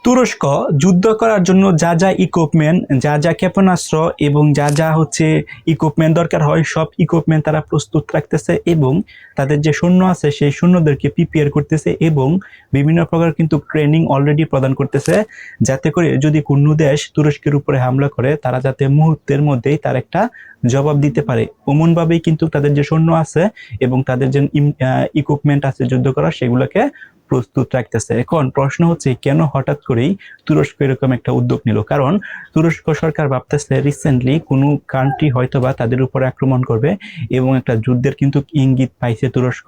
তুরস্ক যুদ্ধ করার জন্য যা যা ইকুইপমেন্ট, যা যা ক্ষেপণাস্ত্র এবং যা যা ইকুইপমেন্ট দরকার হয়, সব ইকুইপমেন্ট তারা প্রস্তুত রাখতেছে এবং তাদের যে সৈন্য আছে সেই সৈন্যদেরকে প্রিপেয়ার করতেছে এবং বিভিন্ন প্রকার কিন্তু ট্রেনিং অলরেডি প্রদান করতেছে, যাতে করে যদি কোনো দেশ তুরস্কের উপরে হামলা করে তারা যাতে মুহূর্তের মধ্যেই তার একটা জবাব দিতে পারে। ওমনভাবেই কিন্তু তাদের যে সৈন্য আছে এবং তাদের যে ইকুইপমেন্ট আছে যুদ্ধ করার, সেগুলোকে প্রস্তুত রাখতেছে। এখন প্রশ্ন হচ্ছে, কেন হঠাৎ করেই তুরস্ক এরকম একটা উদ্যোগ নিল? কারণ তুরস্ক সরকার ভাবতেছে রিসেন্টলি কোনো কান্ট্রি হয়তোবা তাদের উপরে আক্রমণ করবে এবং একটা যুদ্ধের কিন্তু ইঙ্গিত পাইছে তুরস্ক।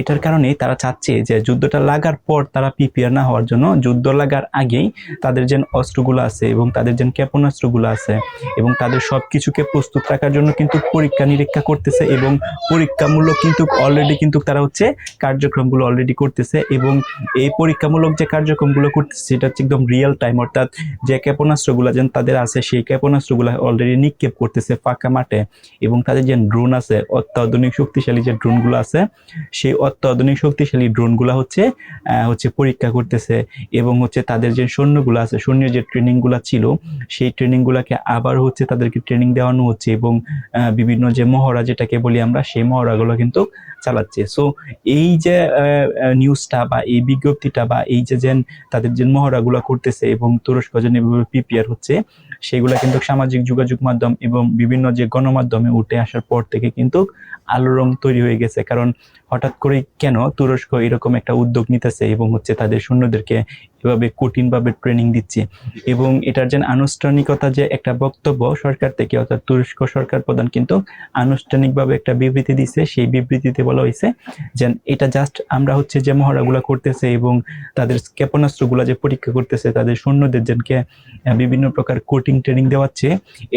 এটার কারণেই তারা চাচ্ছে যে যুদ্ধটা লাগার পর তারা প্রিপেয়ার না হওয়ার জন্য যুদ্ধ লাগার আগেই তাদের যে অস্ত্রগুলো আছে এবং তাদের যে ক্ষেপণাস্ত্রগুলো আছে এবং তাদের সবকিছুকে প্রস্তুত রাখার জন্য কিন্তু পরীক্ষা নিরীক্ষা করতেছে এবং পরীক্ষামূলক কিন্তু অলরেডি কিন্তু তারা কার্যক্রমগুলো অলরেডি করতেছে এবং এই পরীক্ষামূলক যে কার্যক্রমগুলো করতেছে সেটা হচ্ছে একদম রিয়েল টাইম, অর্থাৎ যে ক্ষেপণাস্ত্রগুলো যেন তাদের আছে সেই ক্ষেপণাস্ত্রগুলো অলরেডি নিক্ষেপ করতেছে ফাঁকা মাঠে এবং তাদের যে ড্রোন আছে, অত্যাধুনিক শক্তিশালী যে ড্রোনগুলো আছে, সেই অত্যাধুনিক শক্তিশালী ড্রোনগুলো পরীক্ষা করতেছে এবং তাদের যে সৈন্যগুলো আছে, সৈন্যের যে ট্রেনিংগুলো ছিল সেই ট্রেনিংগুলোকে আবার তাদেরকে ট্রেনিং দেওয়ানো হচ্ছে এবং বিভিন্ন যে মহড়া যেটাকে বলি আমরা, সেই মহড়াগুলো কিন্তু চালাচ্ছে। সো এই যে নিউজটা বা এই বিজ্ঞপ্তিটা বা এই যে তাদের যে মহড়াগুলো করতেছে এবং তুরস্ক যেন এভাবে প্রিপেয়ার হচ্ছে, সেগুলা কিন্তু সামাজিক যোগাযোগ মাধ্যম এবং বিভিন্ন যে গণমাধ্যমে উঠে আসার পর থেকে কিন্তু আলোড়ন তৈরি হয়ে গেছে। কারণ হঠাৎ করে কেন তুরস্ক এরকম একটা উদ্যোগ নিতেছে এবং তাদের সৈন্যদেরকে এভাবে কঠিনভাবে ট্রেনিং দিচ্ছে এবং এটার যে আনুষ্ঠানিকতা যে একটা বক্তব্য সরকার থেকে, অর্থাৎ তুরস্ক সরকার প্রধান কিন্তু আনুষ্ঠানিকভাবে একটা বিবৃতি দিছে। সেই বিবৃতিতে বলা হয়েছে যে এটা জাস্ট আমরা যে মহড়াগুলো করতেছে এবং তাদের ক্ষেপণাস্ত্রগুলো যে পরীক্ষা করতেছে, তাদের সৈন্যদের জনকে বিভিন্ন প্রকার কোচিং ট্রেনিং দেওয়াচ্ছে,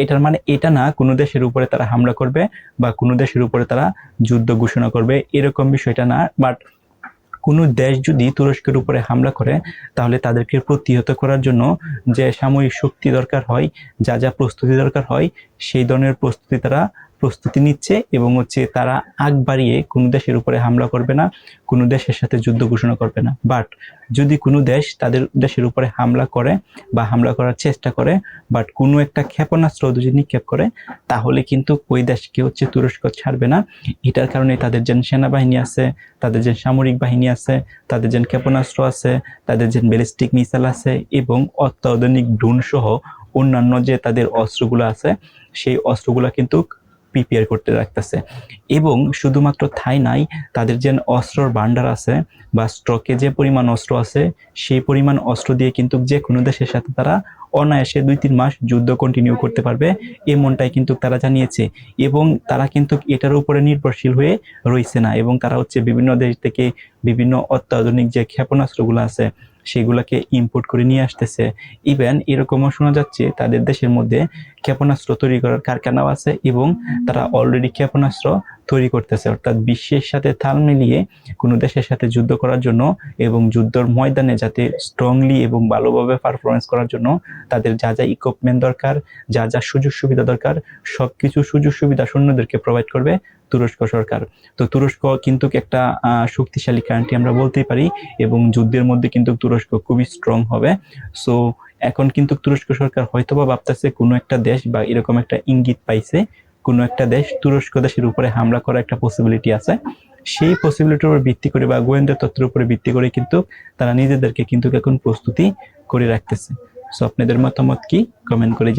এটার মানে এটা না কোনো দেশের উপরে তারা হামলা করবে বা কোনো দেশের উপরে তারা যুদ্ধ ঘোষণা করবে, এরকম বিষয়টা না। বাট কোনো দেশ যদি তুরস্কের উপরে হামলা করে তাহলে তাদেরকে প্রতিহত করার জন্য যে সামরিক শক্তি দরকার হয়, যা যা প্রস্তুতি দরকার হয়, সেই ধরনের প্রস্তুতি নিচ্ছে এবং তারা আগ বাড়িয়ে কোনো দেশের উপরে হামলা করবে না, কোনো দেশের সাথে যুদ্ধ ঘোষণা করবে না। বাট যদি কোনো দেশ তাদের দেশের উপরে হামলা করে বা হামলা করার চেষ্টা করে, বাট কোনো একটা ক্ষেপণাস্ত্র যদি নিক্ষেপ করে, তাহলে কিন্তু ওই দেশকে তুরস্ক ছাড়বে না। এটার কারণে তাদের যে সেনাবাহিনী আছে, তাদের যে সামরিক বাহিনী আছে, তাদের যে ক্ষেপণাস্ত্র আছে, তাদের যে ব্যালিস্টিক মিসাইল আছে এবং অত্যাধুনিক ড্রোন সহ অন্যান্য যে তাদের অস্ত্রগুলো আছে, সেই অস্ত্রগুলো কিন্তু প্রিপেয়ার করতে রাখতেছে। এবং শুধুমাত্র তাই নাই, তাদের যে অস্ত্রর ভান্ডার আছে বা স্টকে যে পরিমাণ অস্ত্র আছে, সেই পরিমাণ অস্ত্র দিয়ে কিন্তু যে কোনো দেশের সাথে তারা অনায়াসে 2-3 মাস যুদ্ধ কন্টিনিউ করতে পারবে, এমনটাই কিন্তু তারা জানিয়েছে। এবং তারা কিন্তু এটার উপরে নির্ভরশীল হয়ে রয়েছে না এবং তারা বিভিন্ন দেশ থেকে বিভিন্ন অত্যাধুনিক যে ক্ষেপণাস্ত্রগুলো আছে সেগুলোকে ইম্পোর্ট করে নিয়ে আসতেছে। ইভেন এরকমও শোনা যাচ্ছে তাদের দেশের মধ্যে ক্ষেপণাস্ত্র তৈরি করার কারখানাও আছে এবং তারা অলরেডি ক্ষেপণাস্ত্র তৈরি করতেছে। অর্থাৎ বিশ্বের সাথে তাল মিলিয়ে কোনো দেশের সাথে যুদ্ধ করার জন্য এবং যুদ্ধের ময়দানে যাতে স্ট্রংলি এবং ভালোভাবে পারফরমেন্স করার জন্য তাদের যা যা ইকুইপমেন্ট দরকার, যা যা সুযোগ সুবিধা দরকার, সবকিছু সুযোগ সুবিধা সৈন্যদেরকে প্রোভাইড করবে তুরস্ক সরকার। তো তুরস্ক কিন্তু একটা শক্তিশালী কান্ট্রি আমরা বলতেই পারি এবং যুদ্ধের মধ্যে কিন্তু তুরস্ক খুবই স্ট্রং হবে। সো এখন কিন্তু তুরস্ক সরকার হয়তোবা ভাবতেছে কোনো একটা দেশ বা এরকম একটা ইঙ্গিত পাইছে, কোনো একটা দেশ তুরস্ক দেশের উপরে হামলা করার একটা পসিবিলিটি আছে। সেই পসিবিলিটির উপর ভিত্তি করে বা গোয়েন্দা তথ্যের উপরে ভিত্তি করে কিন্তু তারা নিজেদেরকে কিন্তু এখন প্রস্তুতি করে রাখতেছে। সো আপনাদের মতামত কি, কমেন্ট করে